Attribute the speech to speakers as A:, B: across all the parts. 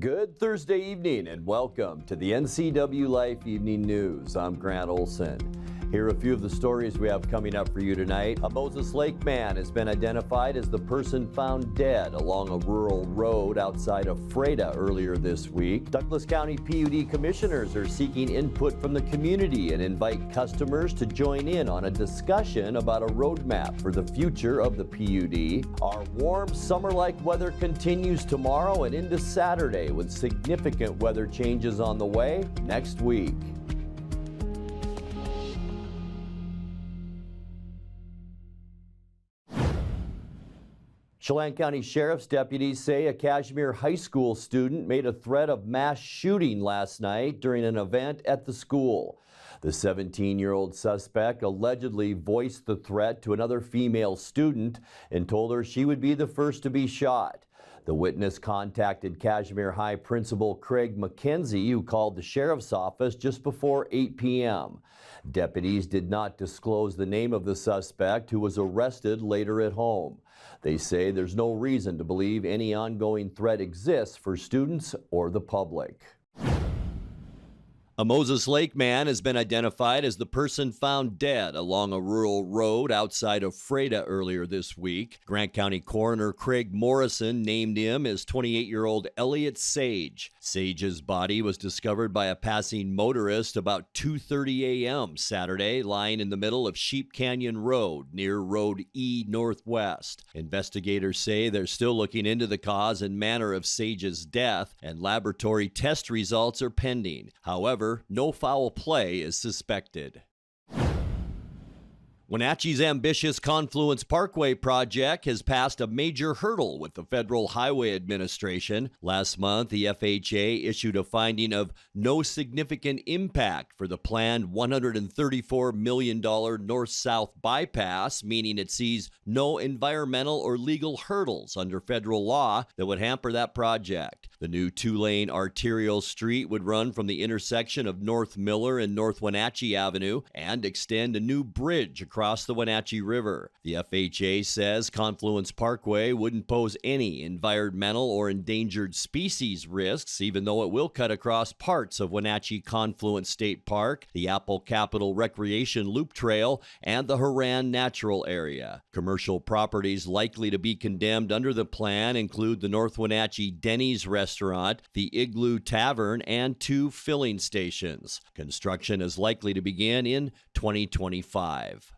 A: Good Thursday evening and welcome to the NCWLIFE Evening News. I'm Grant Olson. Here are a few of the stories we have coming up for you tonight. A Moses Lake man has been identified as the person found dead along a rural road outside of Ephrata earlier this week. Douglas County PUD commissioners are seeking input from the community and invite customers to join in on a discussion about a roadmap for the future of the PUD. Our warm summer-like weather continues tomorrow and into Saturday with significant weather changes on the way next week. Chelan County Sheriff's deputies say a Cashmere High School student made a threat of mass shooting last night during an event at the school. The 17-year-old suspect allegedly voiced the threat to another female student and told her she would be the first to be shot. The witness contacted Cashmere High Principal Craig McKenzie, who called the sheriff's office just before 8 p.m. Deputies did not disclose the name of the suspect, who was arrested later at home. They say there's no reason to believe any ongoing threat exists for students or the public. A Moses Lake man has been identified as the person found dead along a rural road outside of Ephrata earlier this week. Grant County Coroner Craig Morrison named him as 28-year-old Elliot Sage. Sage's body was discovered by a passing motorist about 2:30 a.m. Saturday, lying in the middle of Sheep Canyon Road near Road E Northwest. Investigators say they're still looking into the cause and manner of Sage's death, and laboratory test results are pending. However, no foul play is suspected. Wenatchee's ambitious Confluence Parkway project has passed a major hurdle with the Federal Highway Administration. Last month, the FHA issued a finding of no significant impact for the planned $134 million north-south bypass, meaning it sees no environmental or legal hurdles under federal law that would hamper that project. The new two-lane arterial street would run from the intersection of North Miller and North Wenatchee Avenue and extend a new bridge across the Wenatchee River. The FHA says Confluence Parkway wouldn't pose any environmental or endangered species risks, even though it will cut across parts of Wenatchee Confluence State Park, the Apple Capital Recreation Loop Trail, and the Haran Natural Area. Commercial properties likely to be condemned under the plan include the North Wenatchee Denny's Restaurant, the Igloo Tavern, and 2 filling stations. Construction is likely to begin in 2025.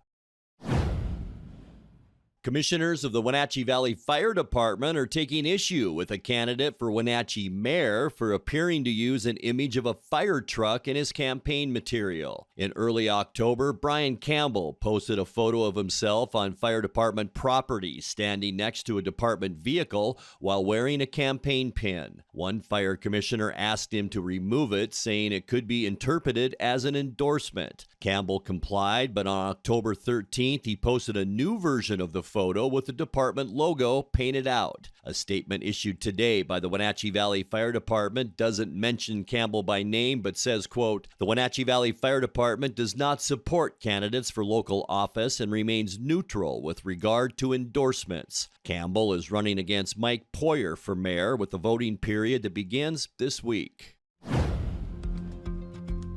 A: Commissioners of the Wenatchee Valley Fire Department are taking issue with a candidate for Wenatchee mayor for appearing to use an image of a fire truck in his campaign material. In early October, Brian Campbell posted a photo of himself on fire department property standing next to a department vehicle while wearing a campaign pin. One fire commissioner asked him to remove it, saying it could be interpreted as an endorsement. Campbell complied, but on October 13th, he posted a new version of the photo with the department logo painted out. A statement issued today by the Wenatchee Valley Fire Department doesn't mention Campbell by name, but says, quote, "The Wenatchee Valley Fire Department does not support candidates for local office and remains neutral with regard to endorsements." Campbell is running against Mike Poyer for mayor with the voting period that begins this week.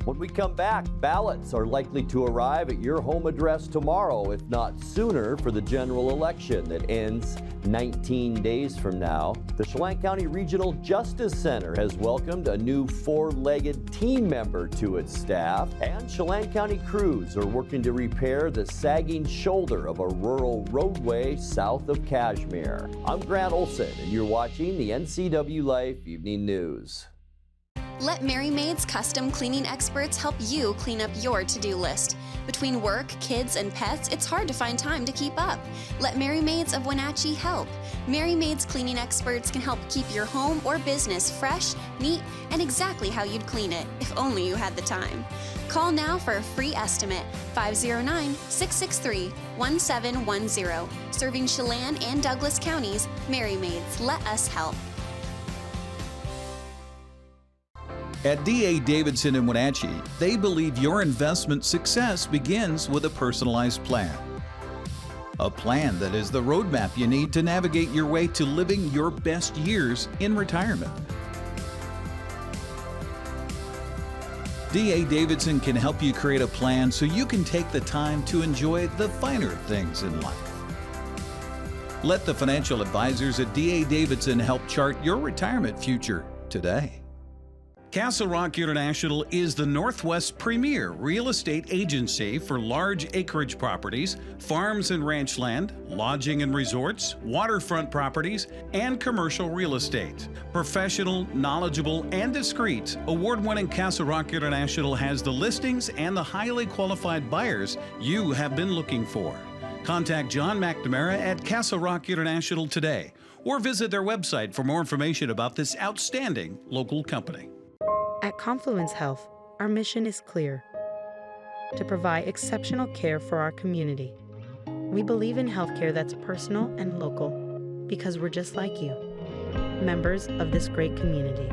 A: When we come back, ballots are likely to arrive at your home address tomorrow, if not sooner, for the general election that ends 19 days from now. The Chelan County Regional Justice Center has welcomed a new 4-legged team member to its staff, and Chelan County crews are working to repair the sagging shoulder of a rural roadway south of Cashmere. I'm Grant Olson, and you're watching the NCWLIFE Evening News.
B: Let Mary Maid's custom cleaning experts help you clean up your to-do list. Between work, kids, and pets, it's hard to find time to keep up. Let Mary Maids of Wenatchee help. Mary Maid's cleaning experts can help keep your home or business fresh, neat, and exactly how you'd clean it, if only you had the time. Call now for a free estimate, 509-663-1710. Serving Chelan and Douglas counties, Mary Maids, let us help.
C: At D.A. Davidson in Wenatchee, they believe your investment success begins with a personalized plan. A plan that is the roadmap you need to navigate your way to living your best years in retirement. D.A. Davidson can help you create a plan so you can take the time to enjoy the finer things in life. Let the financial advisors at D.A. Davidson help chart your retirement future today. Castle Rock International is the Northwest's premier real estate agency for large acreage properties, farms and ranch land, lodging and resorts, waterfront properties, and commercial real estate. Professional, knowledgeable, and discreet, award-winning Castle Rock International has the listings and the highly qualified buyers you have been looking for. Contact John McNamara at Castle Rock International today, or visit their website for more information about this outstanding local company.
D: At Confluence Health, our mission is clear: to provide exceptional care for our community. We believe in healthcare that's personal and local because we're just like you, members of this great community.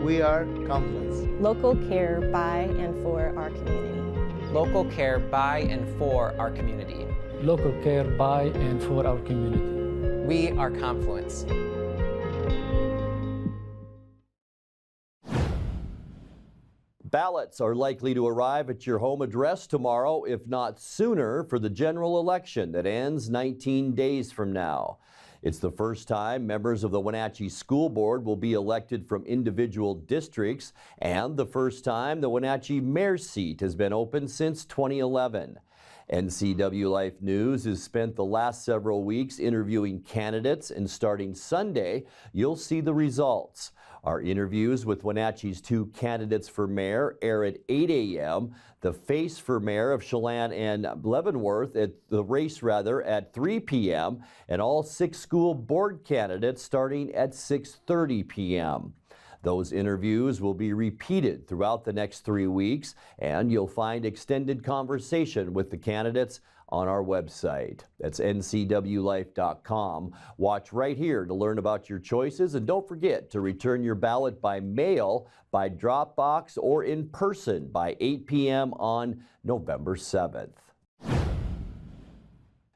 E: We are Confluence.
F: Local care by and for our community.
G: Local care by and for our community.
H: Local care by and for our community.
G: We are Confluence.
A: Ballots are likely to arrive at your home address tomorrow, if not sooner, for the general election that ends 19 days from now. It's the first time members of the Wenatchee School Board will be elected from individual districts, and the first time the Wenatchee mayor's seat has been open since 2011. NCWLIFE News has spent the last several weeks interviewing candidates, and starting Sunday, you'll see the results. Our interviews with Wenatchee's two candidates for mayor air at 8 a.m., the face for mayor of Chelan and Leavenworth at 3 p.m., and all 6 school board candidates starting at 6:30 p.m. Those interviews will be repeated throughout the next 3 weeks, and you'll find extended conversation with the candidates on our website. That's ncwlife.com. Watch right here to learn about your choices, and don't forget to return your ballot by mail, by drop box, or in person by 8 p.m. on November 7th.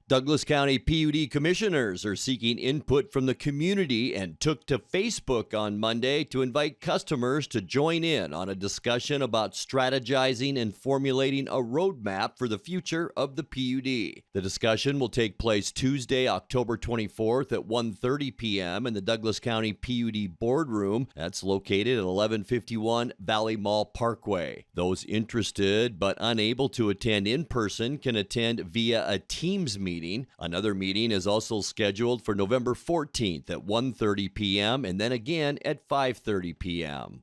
A: Douglas County PUD commissioners are seeking input from the community and took to Facebook on Monday to invite customers to join in on a discussion about strategizing and formulating a roadmap for the future of the PUD. The discussion will take place Tuesday, October 24th at 1:30 p.m. in the Douglas County PUD boardroom. That's located at 1151 Valley Mall Parkway. Those interested but unable to attend in person can attend via a Teams meeting. Another meeting is also scheduled for November 14th at 1:30 p.m. and then again at 5:30 p.m.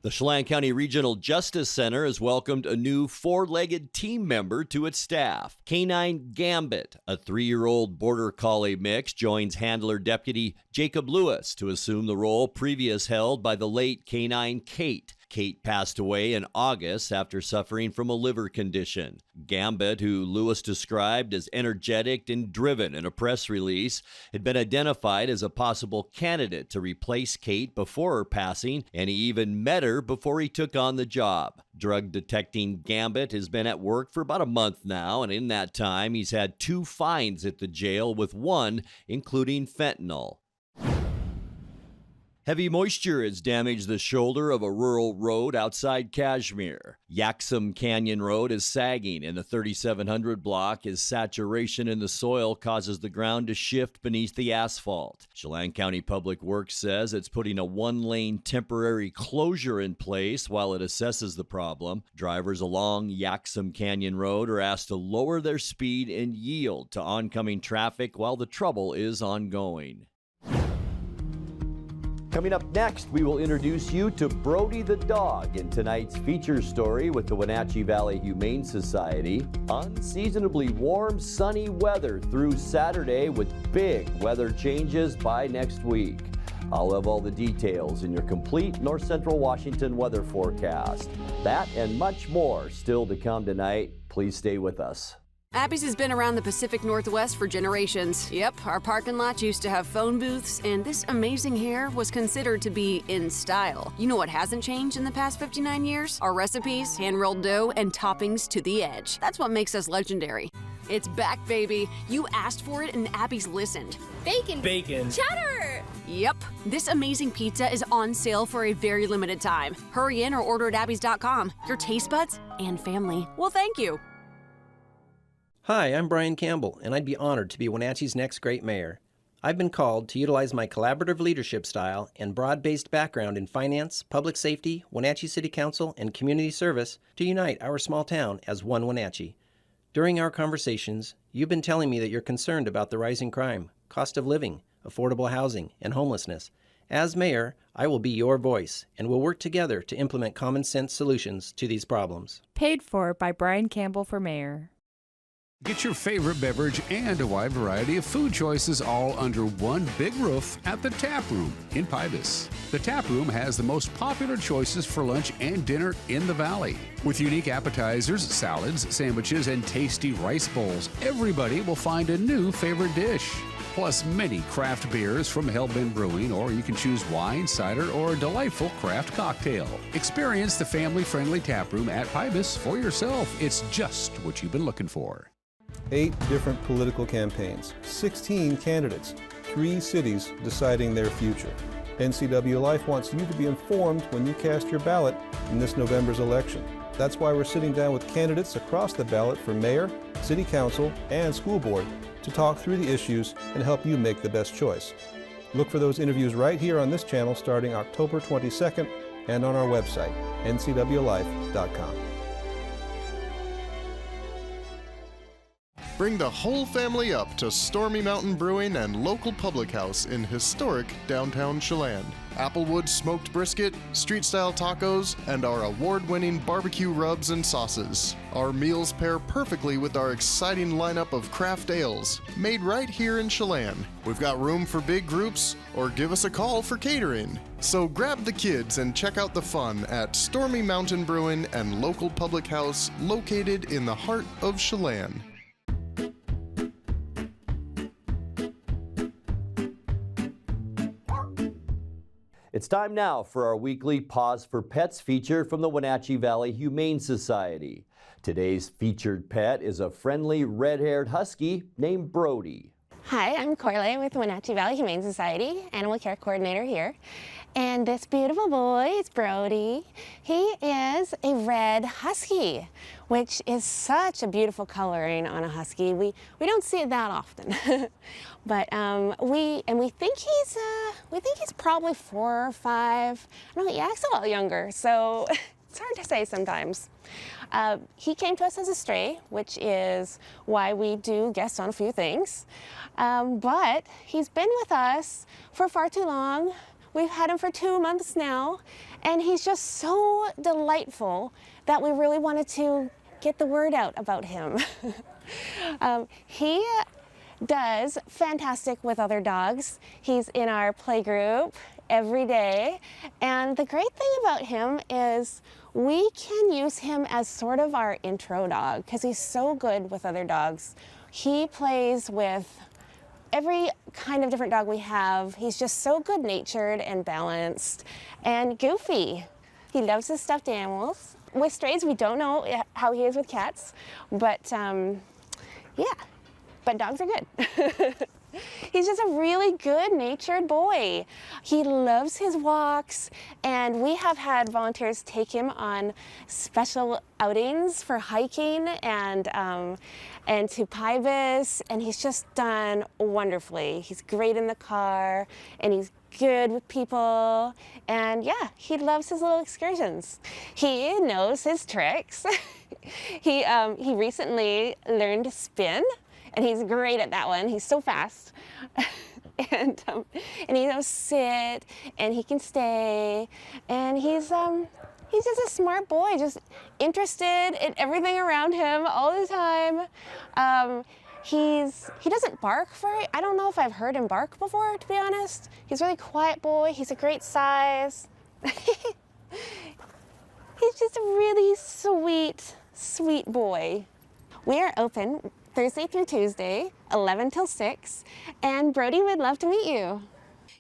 A: The Chelan County Regional Justice Center has welcomed a new 4-legged team member to its staff. Canine Gambit, a 3-year-old border collie mix, joins handler deputy Jacob Lewis to assume the role previously held by the late canine Kate. Kate passed away in August after suffering from a liver condition. Gambit, who Lewis described as energetic and driven in a press release, had been identified as a possible candidate to replace Kate before her passing, and he even met her before he took on the job. Drug detecting Gambit has been at work for about a month now, and in that time he's had 2 fines at the jail, with 1 including fentanyl. Heavy moisture has damaged the shoulder of a rural road outside Cashmere. Yaxham Canyon Road is sagging in the 3700 block as saturation in the soil causes the ground to shift beneath the asphalt. Chelan County Public Works says it's putting a 1-lane temporary closure in place while it assesses the problem. Drivers along Yaxham Canyon Road are asked to lower their speed and yield to oncoming traffic while the trouble is ongoing. Coming up next, we will introduce you to Brody the dog in tonight's feature story with the Wenatchee Valley Humane Society. Unseasonably warm, sunny weather through Saturday with big weather changes by next week. I'll have all the details in your complete North Central Washington weather forecast. That and much more still to come tonight. Please stay with us.
I: Abby's has been around the Pacific Northwest for generations. Yep, our parking lot used to have phone booths, and this amazing hair was considered to be in style. You know what hasn't changed in the past 59 years? Our recipes, hand-rolled dough, and toppings to the edge. That's what makes us legendary. It's back, baby. You asked for it, and Abby's listened.
J: Bacon.
K: Bacon.
J: Cheddar.
I: Yep, this amazing pizza is on sale for a very limited time. Hurry in or order at abbys.com. Your taste buds and family will thank you.
J: Hi, I'm Brian Campbell, and I'd be honored to be Wenatchee's next great mayor. I've been called to utilize my collaborative leadership style and broad-based background in finance, public safety, Wenatchee City Council, and community service to unite our small town as one Wenatchee. During our conversations, you've been telling me that you're concerned about the rising crime, cost of living, affordable housing, and homelessness. As mayor, I will be your voice, and we'll work together to implement common-sense solutions to these problems.
K: Paid for by Brian Campbell for mayor.
L: Get your favorite beverage and a wide variety of food choices all under one big roof at the Tap Room in Pybus. The Tap Room has the most popular choices for lunch and dinner in the Valley. With unique appetizers, salads, sandwiches, and tasty rice bowls, everybody will find a new favorite dish. Plus many craft beers from Hellbent Brewing, or you can choose wine, cider, or a delightful craft cocktail. Experience the family-friendly Tap Room at Pybus for yourself. It's just what you've been looking for.
M: 8 different political campaigns, 16 candidates, 3 cities deciding their future. NCWLIFE wants you to be informed when you cast your ballot in this November's election. That's why we're sitting down with candidates across the ballot for mayor, city council, and school board to talk through the issues and help you make the best choice. Look for those interviews right here on this channel starting October 22nd and on our website, ncwlife.com.
N: Bring the whole family up to Stormy Mountain Brewing and local public house in historic downtown Chelan. Applewood smoked brisket, street-style tacos, and our award-winning barbecue rubs and sauces. Our meals pair perfectly with our exciting lineup of craft ales, made right here in Chelan. We've got room for big groups, or give us a call for catering. So grab the kids and check out the fun at Stormy Mountain Brewing and local public house located in the heart of Chelan.
A: It's time now for our weekly Pause for Pets feature from the Wenatchee Valley Humane Society. Today's featured pet is a friendly red-haired husky named Brody.
O: Hi, I'm Corley with Wenatchee Valley Humane Society, Animal Care Coordinator here. And this beautiful boy is Brody. He is a red husky, which is such a beautiful coloring on a husky. We don't see it that often, but we think he's probably 4 or 5. I know he acts a lot younger, so it's hard to say sometimes. He came to us as a stray, which is why we do guess on a few things. But he's been with us for far too long. We've had him for 2 months now, and he's just so delightful that we really wanted to get the word out about him. He does fantastic with other dogs. He's in our play group every day, and the great thing about him is we can use him as sort of our intro dog because he's so good with other dogs. He plays with every kind of different dog we have. He's just so good-natured and balanced and goofy. He loves his stuffed animals. With strays, we don't know how he is with cats, but yeah, but dogs are good. He's just a really good-natured boy. He loves his walks, and we have had volunteers take him on special outings for hiking and to Pybus, and he's just done wonderfully. He's great in the car, and he's good with people, and yeah, he loves his little excursions. He knows his tricks. He recently learned to spin, and he's great at that one. He's so fast. And he knows sit, and he can stay, and he's just a smart boy, just interested in everything around him all the time. He doesn't bark I don't know if I've heard him bark before, to be honest. He's a really quiet boy. He's a great size. He's just a really sweet boy. We are open Thursday through Tuesday, 11 till 6, and Brody would love to meet you.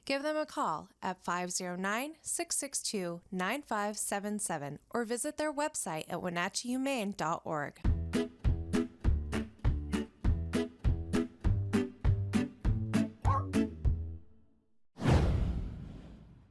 P: Give them a call at 509-662-9577 or visit their website at wenatcheehumane.org.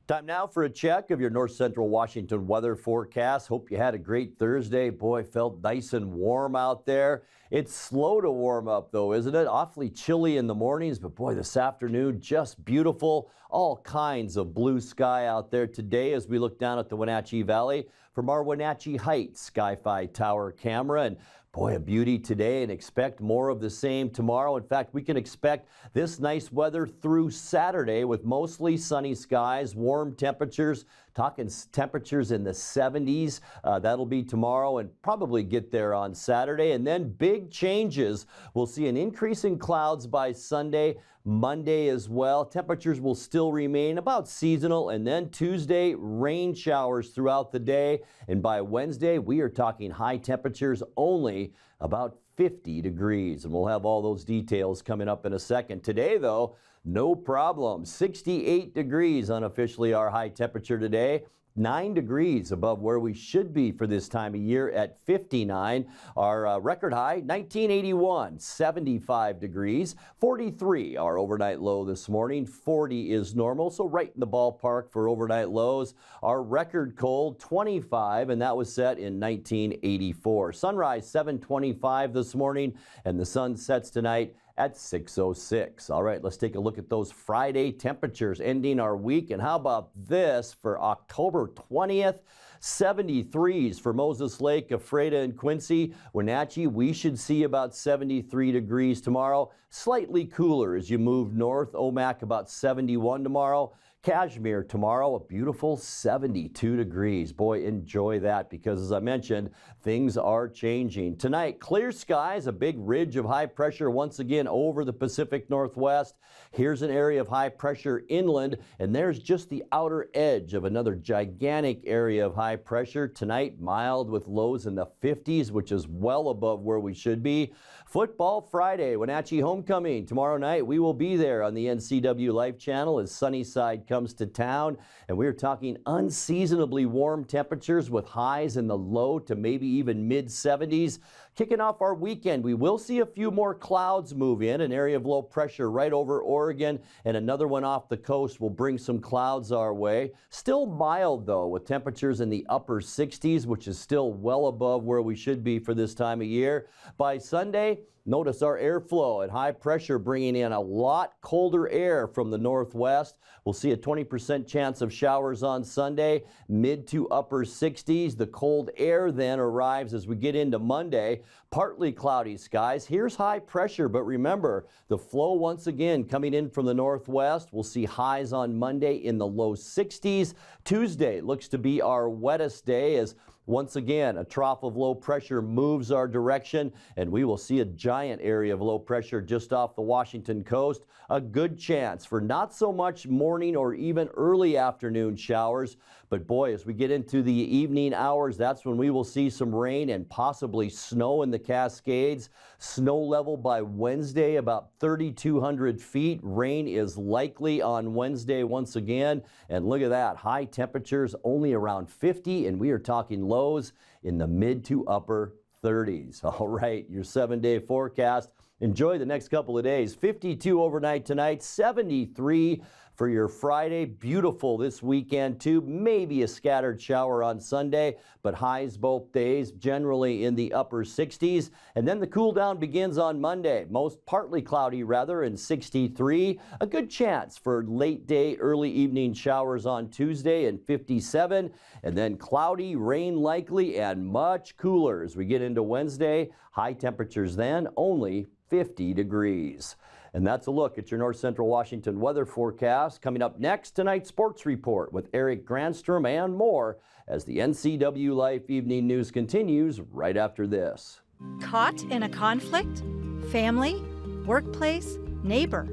A: Time now for a check of your North Central Washington weather forecast. Hope you had a great Thursday. Boy, felt nice and warm out there. It's slow to warm up though, isn't it? Awfully chilly in the mornings, but boy, this afternoon, just beautiful. All kinds of blue sky out there today as we look down at the Wenatchee Valley from our Wenatchee Heights Sky-Fi Tower camera. And boy, a beauty today, and expect more of the same tomorrow. In fact, we can expect this nice weather through Saturday with mostly sunny skies, warm temperatures, talking temperatures in the 70s. That'll be tomorrow and probably get there on Saturday. And then big changes. We'll see an increase in clouds by Sunday. Monday as well. Temperatures will still remain about seasonal, and then Tuesday, rain showers throughout the day. And by Wednesday, we are talking high temperatures only about 50 degrees. And we'll have all those details coming up in a second. Today, though, no problem. 68 degrees unofficially our high temperature today. 9 degrees above where we should be for this time of year at 59. Our record high, 1981, 75 degrees. 43, our overnight low this morning. 40 is normal, so right in the ballpark for overnight lows. Our record cold, 25, and that was set in 1984. Sunrise, 7:25 this morning, and the sun sets tonight at 6:06. All right, let's take a look at those Friday temperatures ending our week. And how about this for October 20th? 73s for Moses Lake, Ephrata, and Quincy. Wenatchee, we should see about 73 degrees tomorrow. Slightly cooler as you move north. Omak, about 71 tomorrow. Cashmere tomorrow, a beautiful 72 degrees. Boy, enjoy that because, as I mentioned, things are changing. Tonight, clear skies, a big ridge of high pressure once again over the Pacific Northwest. Here's an area of high pressure inland, and there's just the outer edge of another gigantic area of high pressure. Tonight, mild with lows in the 50s, which is well above where we should be. Football Friday, Wenatchee homecoming. Tomorrow night, we will be there on the NCWLIFE channel as Sunnyside comes to town, and we're talking unseasonably warm temperatures with highs in the low to maybe even mid-70s. Kicking off our weekend, we will see a few more clouds move in, an area of low pressure right over Oregon, and another one off the coast will bring some clouds our way. Still mild though, with temperatures in the upper 60s, which is still well above where we should be for this time of year. By Sunday, notice our airflow at high pressure bringing in a lot colder air from the northwest. We'll see a 20% chance of showers on Sunday, mid to upper 60s. The cold air then arrives as we get into Monday. Partly cloudy skies. Here's high pressure, but remember, the flow once again coming in from the northwest. We'll see highs on Monday in the low 60s. Tuesday looks to be our wettest day as once again, a trough of low pressure moves our direction, and we will see a giant area of low pressure just off the Washington coast. A good chance for not so much morning or even early afternoon showers, but boy, as we get into the evening hours, that's when we will see some rain and possibly snow in the Cascades. Snow level by Wednesday about 3,200 feet. Rain is likely on Wednesday once again, and look at that, high temperatures only around 50, and we are talking lows in the mid to upper 30s. All right, your 7-day forecast. Enjoy the next couple of days. 52 overnight tonight, 73 for your Friday. Beautiful this weekend too. Maybe a scattered shower on Sunday, but highs both days generally in the upper 60s. And then the cool down begins on Monday. Most partly cloudy rather, in 63. A good chance for late day, early evening showers on Tuesday in 57. And then cloudy, rain likely, and much cooler as we get into Wednesday. High temperatures then only 50 degrees. And that's a look at your North Central Washington weather forecast. Coming up next, tonight's sports report with Eric Granstrom and more as the NCWLIFE Evening News continues right after this.
Q: Caught in a conflict? Family? Workplace? Neighbor?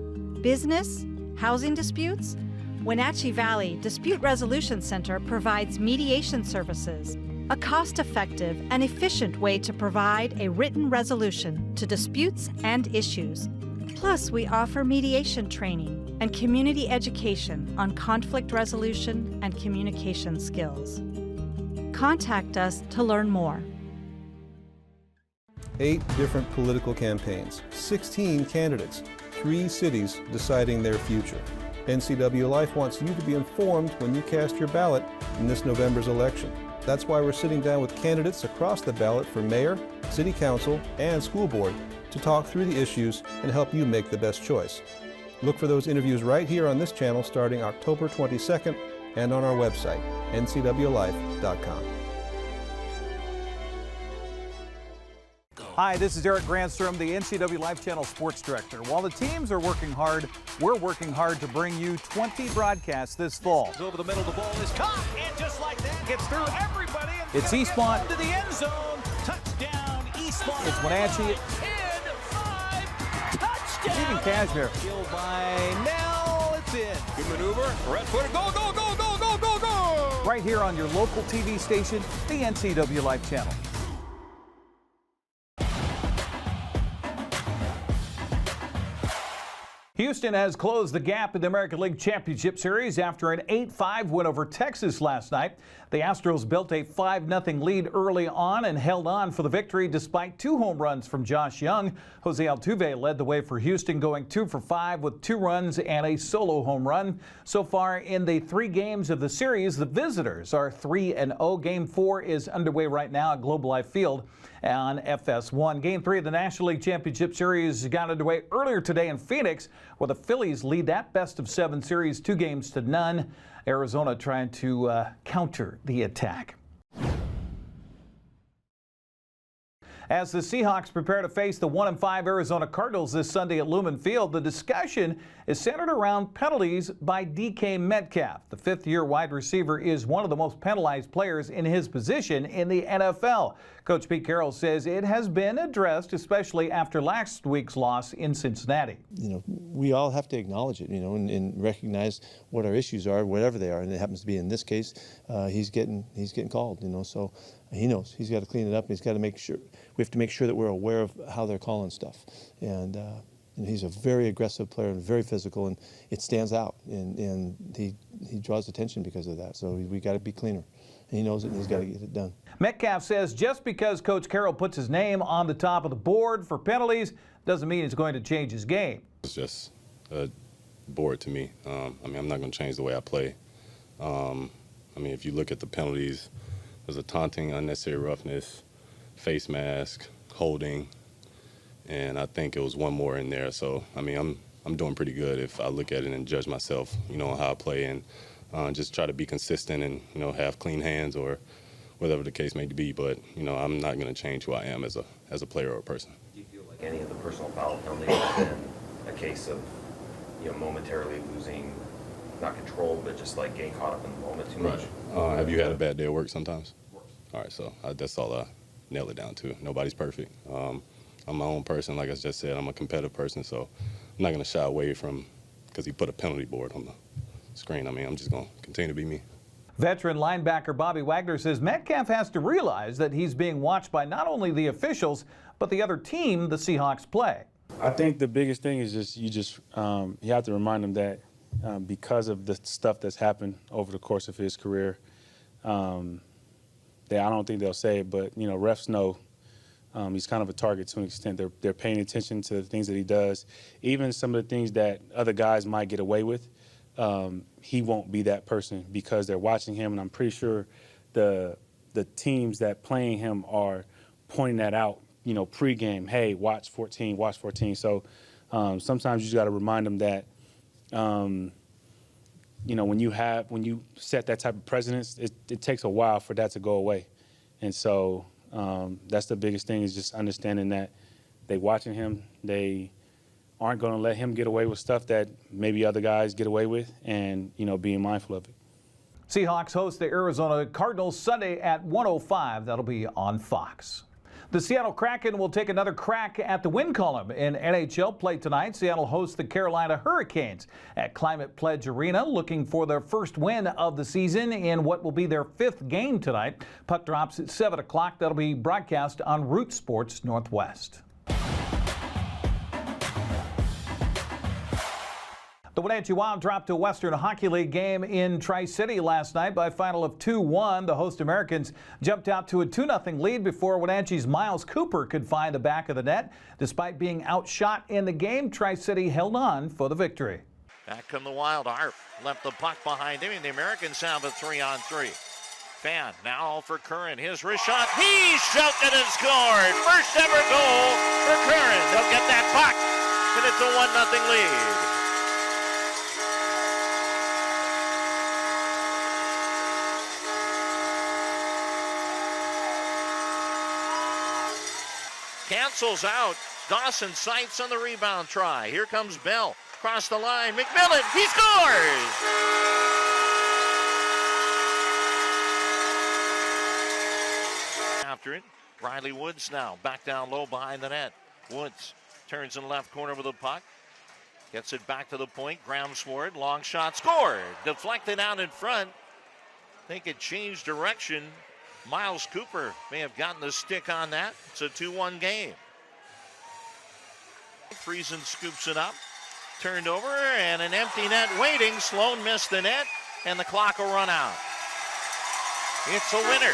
Q: Business? Housing disputes? Wenatchee Valley Dispute Resolution Center provides mediation services, a cost-effective and efficient way to provide a written resolution to disputes and issues. Plus, we offer mediation training and community education on conflict resolution and communication skills. Contact us to learn more.
M: 8 different political campaigns, 16 candidates, 3 cities deciding their future. NCWLIFE wants you to be informed when you cast your ballot in this November's election. That's why we're sitting down with candidates across the ballot for mayor, city council, and school board to talk through the issues and help you make the best choice. Look for those interviews right here on this channel starting October 22nd and on our website, ncwlife.com.
R: Hi, this is Eric Grandstrom, the NCW Life Channel Sports Director. While the teams are working hard, we're working hard to bring you 20 broadcasts this fall.
S: Over the middle, the ball is caught, and just like that, gets through everybody. And
R: It's Eastmont.
S: To the end zone. Touchdown, Eastmont.
R: It's Wenatchee.
S: 10-5. Touchdown.
R: Even Cashmere.
S: Killed by Nell. It's in. Good maneuver. Red footer. Go, go, go, go, go, go, go.
R: Right here on your local TV station, the NCW Life Channel. Houston has closed the gap in the American League Championship Series after an 8-5 win over Texas last night. The Astros built a 5-0 lead early on and held on for the victory despite 2 home runs from Josh Young. Jose Altuve led the way for Houston, going 2 for 5 with 2 runs and a solo home run. So far in the 3 games of the series, the visitors are 3-0. Game 4 is underway right now at Globe Life Field on FS1. Game 3 of the National League Championship Series got underway earlier today in Phoenix, where the Phillies lead that best-of-7 series 2-0. Arizona trying to counter the attack. As the Seahawks prepare to face the 1-5 Arizona Cardinals this Sunday at Lumen Field, the discussion is centered around penalties by DK Metcalf. The 5th-year wide receiver is one of the most penalized players in his position in the NFL. Coach Pete Carroll says it has been addressed, especially after last week's loss in Cincinnati.
T: You know, we all have to acknowledge it, you know, and recognize what our issues are, whatever they are. And it happens to be in this case, he's getting called, you know, so he knows he's got to clean it up. And he's got to make sure, we have to make sure that we're aware of how they're calling stuff. And he's a very aggressive player and very physical, and it stands out. And he draws attention because of that. So we got to be cleaner. And he knows it, and he's got to get it done.
R: Metcalf says just because Coach Carroll puts his name on the top of the board for penalties doesn't mean he's going to change his game.
U: It's just a board to me. I mean, I'm not going to change the way I play. I mean, if you look at the penalties, there's a taunting, unnecessary roughness, face mask, holding, and I think it was one more in there. So, I mean, I'm doing pretty good if I look at it and judge myself, you know, how I play, and just try to be consistent and, you know, have clean hands or whatever the case may be. But, you know, I'm not going to change who I am as a player or a person.
V: Do you feel like any of the personal foul penalties have been a case of, you know, momentarily losing, not control, but just like getting caught up in the moment too much?
U: Have you had a bad day at work sometimes? All right, so that's all I nail it down to. Nobody's perfect. I'm my own person. Like I just said, I'm a competitive person, so I'm not going to shy away from because he put a penalty board on the screen. I mean, I'm just going to continue to be me.
R: Veteran linebacker Bobby Wagner says Metcalf has to realize that he's being watched by not only the officials, but the other team the Seahawks play.
W: I think the biggest thing is you have to remind him that because of the stuff that's happened over the course of his career, that I don't think they'll say it, but, you know, refs know he's kind of a target to an extent. They're paying attention to the things that he does. Even some of the things that other guys might get away with, he won't be that person because they're watching him, and I'm pretty sure the teams that playing him are pointing that out, you know, pregame. Hey, watch 14, watch 14. So sometimes you just got to remind them that, you know, when you set that type of precedence, it takes a while for that to go away. And so that's the biggest thing, is just understanding that they watching him, they aren't going to let him get away with stuff that maybe other guys get away with, and, you know, being mindful of it.
R: Seahawks host the Arizona Cardinals Sunday at 1:05. That'll be on Fox. The Seattle Kraken will take another crack at the win column in NHL play tonight. Seattle hosts the Carolina Hurricanes at Climate Pledge Arena, looking for their first win of the season in what will be their 5th game tonight. Puck drops at 7 o'clock. That'll be broadcast on Root Sports Northwest. The Wenatchee Wild dropped a Western Hockey League game in Tri-City last night by a final of 2-1. The host Americans jumped out to a 2-0 lead before Wenatchee's Miles Cooper could find the back of the net. Despite being outshot in the game, Tri-City held on for the victory.
B: Back come the Wild. Harp left the puck behind him, and the Americans have a 3-on-3. Fan now all for Curran. His wrist shot. He shot it and scored. First ever goal for Curran. They'll get that puck, and it's a 1-0 lead. Cancels out. Dawson sights on the rebound try. Here comes Bell. Across the line. McMillan. He scores! After it, Riley Woods now back down low behind the net. Woods turns in the left corner with the puck. Gets it back to the point. Graham Sword. Long shot. Scored! Deflected out in front. I think it changed direction. Miles Cooper may have gotten the stick on that. It's a 2-1 game. Friesen scoops it up. Turned over and an empty net waiting. Sloan missed the net and the clock will run out. It's a winner.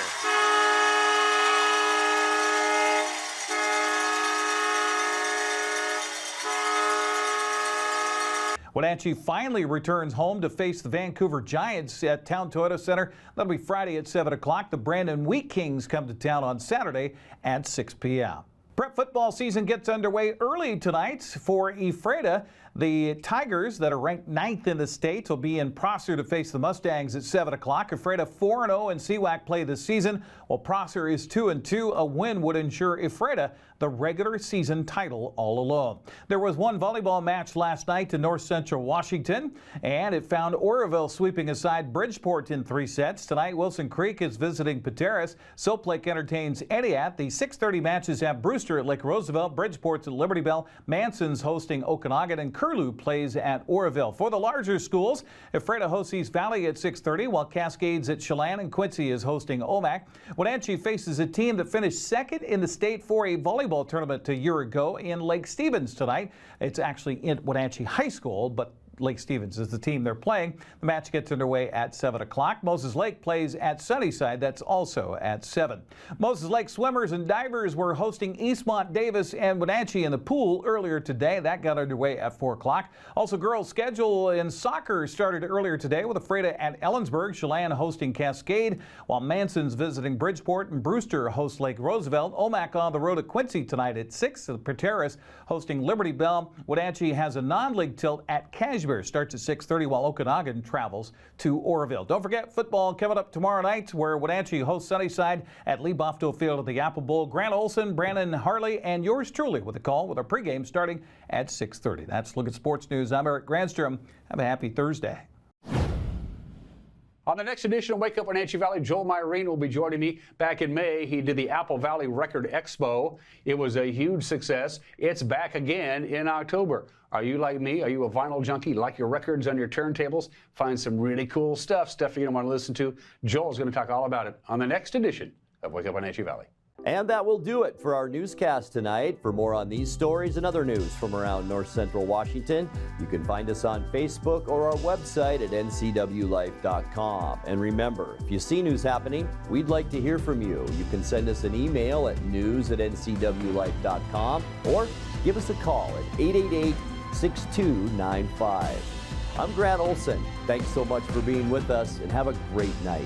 R: Wenatchee finally returns home to face the Vancouver Giants at Town Toyota Center. That'll be Friday at 7 o'clock. The Brandon Wheat Kings come to town on Saturday at 6 p.m. Prep football season gets underway early tonight for Ephrata. The Tigers, that are ranked 9th in the state, will be in Prosser to face the Mustangs at 7 o'clock. Ephrata 4-0 in CWAC play this season, while Prosser is 2-2. A win would ensure Ephrata the regular season title all alone. There was one volleyball match last night in North Central Washington, and it found Oroville sweeping aside Bridgeport in 3 sets. Tonight, Wilson Creek is visiting Pateras. Soap Lake entertains Etiat. The 6:30 matches have Brewster at Lake Roosevelt, Bridgeport's at Liberty Bell, Manson's hosting Okanagan, and Curlew plays at Oroville. For the larger schools, Ephrata hosts East Valley at 6:30, while Cascades at Chelan, and Quincy is hosting Omak. Wenatchee faces a team that finished 2nd in the state for a volleyball tournament a year ago in Lake Stevens tonight. It's actually in Wenatchee High School, but Lake Stevens is the team they're playing. The match gets underway at 7 o'clock. Moses Lake plays at Sunnyside. That's also at 7. Moses Lake swimmers and divers were hosting Eastmont Davis and Wenatchee in the pool earlier today. That got underway at 4 o'clock. Also, girls' schedule in soccer started earlier today with Ephrata at Ellensburg, Chelan hosting Cascade, while Manson's visiting Bridgeport, and Brewster hosts Lake Roosevelt. Omak on the road at Quincy tonight at 6. Pateras hosting Liberty Bell. Wenatchee has a non-league tilt at Cashmere. Starts at 6:30, while Okanagan travels to Oroville. Don't forget, football coming up tomorrow night, where Wenatchee hosts Sunnyside at Lee Bofto Field at the Apple Bowl. Grant Olson, Brandon Harley, and yours truly with a call with our pregame starting at 6:30. That's Look at Sports News. I'm Eric Granstrom. Have a happy Thursday.
C: On the next edition of Wake Up Wenatchee Valley, Joel Myrene will be joining me. Back in May, he did the Apple Valley Record Expo. It was a huge success. It's back again in October. Are you like me? Are you a vinyl junkie? Like your records on your turntables? Find some really cool stuff you're going to want to listen to. Joel's going to talk all about it on the next edition of Wake Up Wenatchee Valley.
A: And that will do it for our newscast tonight. For more on these stories and other news from around North Central Washington, you can find us on Facebook or our website at ncwlife.com. And remember, if you see news happening, we'd like to hear from you. You can send us an email at news@ncwlife.com or give us a call at 888-6295. I'm Grant Olson. Thanks so much for being with us, and have a great night.